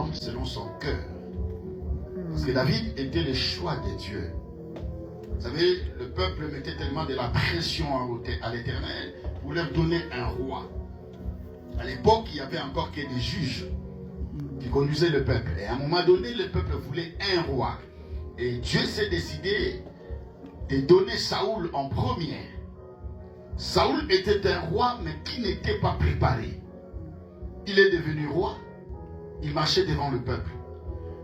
homme selon son cœur. Parce que David était le choix de Dieu. Vous savez, le peuple mettait tellement de la pression à l'Éternel pour leur donner un roi. À l'époque, il n'y avait encore que des juges qui conduisaient le peuple. Et à un moment donné, le peuple voulait un roi. Et Dieu s'est décidé de donner Saoul en premier. Saoul était un roi, mais qui n'était pas préparé. Il est devenu roi. Il marchait devant le peuple.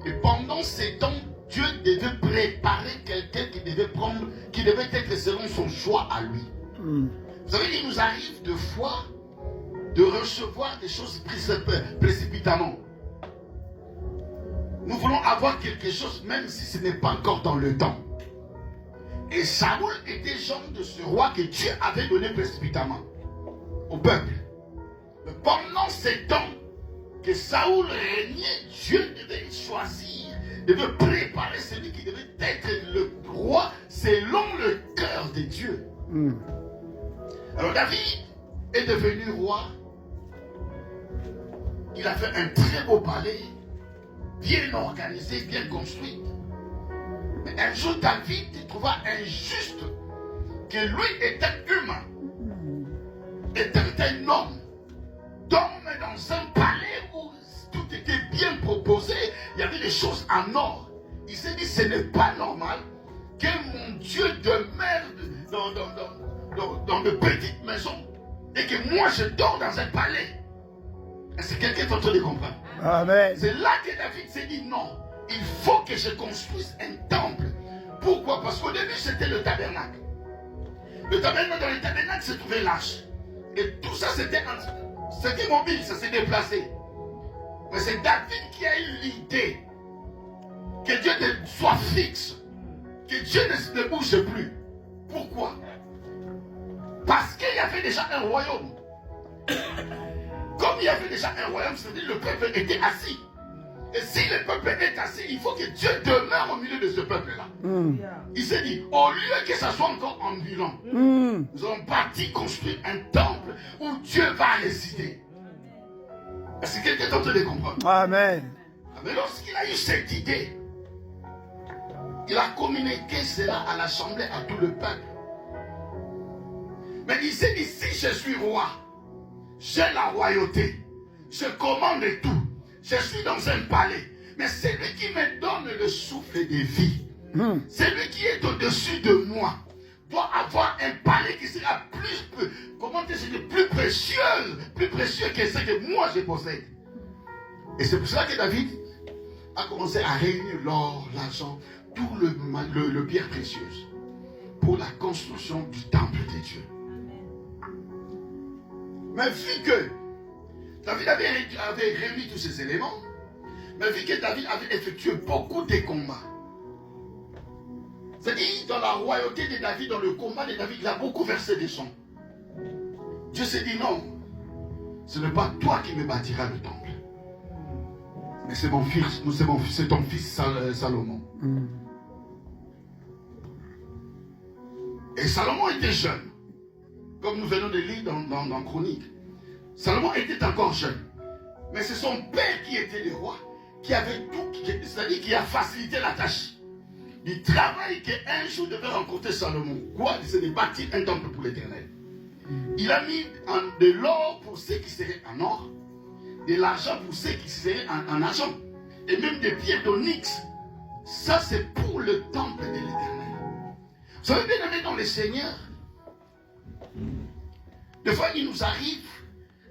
Et pendant ces temps, Dieu devait préparer quelqu'un qui devait être selon son choix à lui. Vous savez, il nous arrive de fois de recevoir des choses précipitamment. Nous voulons avoir quelque chose même si ce n'est pas encore dans le temps. Et Saoul était genre de ce roi que Dieu avait donné précipitamment au peuple. Mais pendant ces temps que Saoul régnait, Dieu devait choisir, devait préparer celui qui devait être le roi selon le cœur de Dieu. Alors David est devenu roi. Il a fait un très beau palais, bien organisé, bien construit. Mais un jour, David trouva injuste que lui était humain, était un homme, dormait dans un palais où tout était bien proposé, il y avait des choses en or. Il s'est dit, ce n'est pas normal que mon Dieu demeure dans de petites maisons et que moi je dors dans un palais. Est-ce que quelqu'un est en train de comprendre? Amen. C'est là que David s'est dit non, il faut que je construise un temple. Pourquoi? Parce qu'au début c'était le tabernacle. Le tabernacle, dans le tabernacle se trouvait l'arche. Et tout ça c'était mobile, ça s'est déplacé. Mais c'est David qui a eu l'idée que Dieu soit fixe, que Dieu ne bouge plus. Pourquoi? Parce qu'il y avait déjà un royaume. Comme il y avait déjà un royaume, c'est-à-dire le peuple était assis. Et si le peuple est assis, il faut que Dieu demeure au milieu de ce peuple-là. Il s'est dit, au lieu que ça soit encore ambulant, nous allons partir construire un temple où Dieu va résider. Est-ce que quelqu'un est en train de comprendre? Amen. Mais lorsqu'il a eu cette idée, il a communiqué cela à l'assemblée, à tout le peuple. Mais il s'est dit, si je suis roi, j'ai la royauté, je commande tout, je suis dans un palais, mais celui qui me donne le souffle de vie, celui qui est au-dessus de moi, doit avoir un palais qui sera plus précieux que ce que moi je possède. Et c'est pour cela que David a commencé à réunir l'or, l'argent, tout le bien précieux pour la construction du temple de Dieu. Mais vu que David avait réuni tous ces éléments, mais vu que David avait effectué beaucoup de combats, c'est-à-dire dans la royauté de David, dans le combat de David, il a beaucoup versé des sang. Dieu s'est dit non, ce n'est pas toi qui me bâtiras le temple, mais c'est mon fils, c'est ton fils Salomon. Et Salomon était jeune. Comme nous venons de lire dans Chronique. Salomon était encore jeune. Mais c'est son père qui était le roi, qui avait tout, c'est-à-dire qui a facilité la tâche. Du travail qu'un jour devait rencontrer Salomon. Quoi? C'est de bâtir un temple pour l'Éternel. Il a mis de l'or pour ceux qui seraient en or, de l'argent pour ceux qui seraient en argent, et même des pierres d'onyx. Ça, c'est pour le temple de l'Éternel. Vous savez, bien aimé dans le Seigneur, des fois, il nous arrive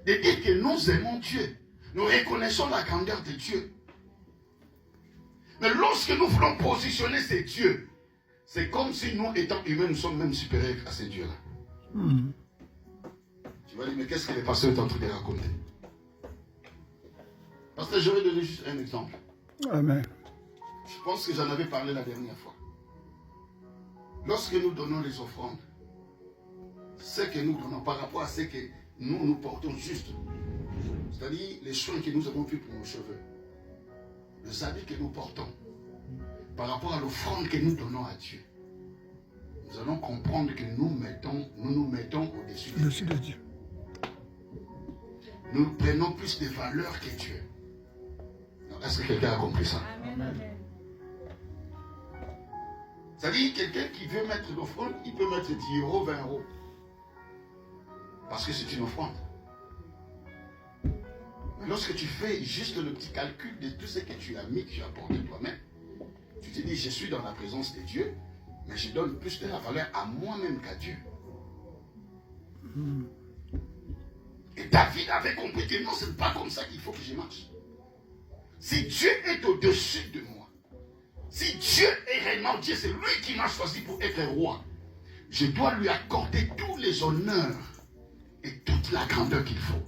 de dire que nous aimons Dieu. Nous reconnaissons la grandeur de Dieu. Mais lorsque nous voulons positionner ces dieux, c'est comme si nous, étant humains, nous sommes même supérieurs à ces dieux-là. Tu vas dire, mais qu'est-ce que les pasteurs sont en train de raconter? Parce que je vais donner juste un exemple. Amen. Je pense que j'en avais parlé la dernière fois. Lorsque nous donnons les offrandes, ce que nous donnons par rapport à ce que nous portons juste, c'est-à-dire les soins que nous avons pris pour nos cheveux, les habits que nous portons, par rapport à l'offrande que nous donnons à Dieu, nous allons comprendre que nous nous mettons au-dessus de Dieu. Nous prenons plus de valeur que Dieu. Est-ce que quelqu'un a compris ça? Amen. C'est-à-dire, quelqu'un qui veut mettre l'offrande, il peut mettre 10 euros, 20 euros. Parce que c'est une offrande. Mais lorsque tu fais juste le petit calcul de tout ce que tu as mis, que tu as apporté toi-même, tu te dis, je suis dans la présence de Dieu, mais je donne plus de la valeur à moi-même qu'à Dieu. Et David avait compris que non, ce n'est pas comme ça qu'il faut que je marche. Si Dieu est au-dessus de moi, si Dieu est réellement Dieu, c'est lui qui m'a choisi pour être roi, je dois lui accorder tous les honneurs et toute la grandeur qu'il faut.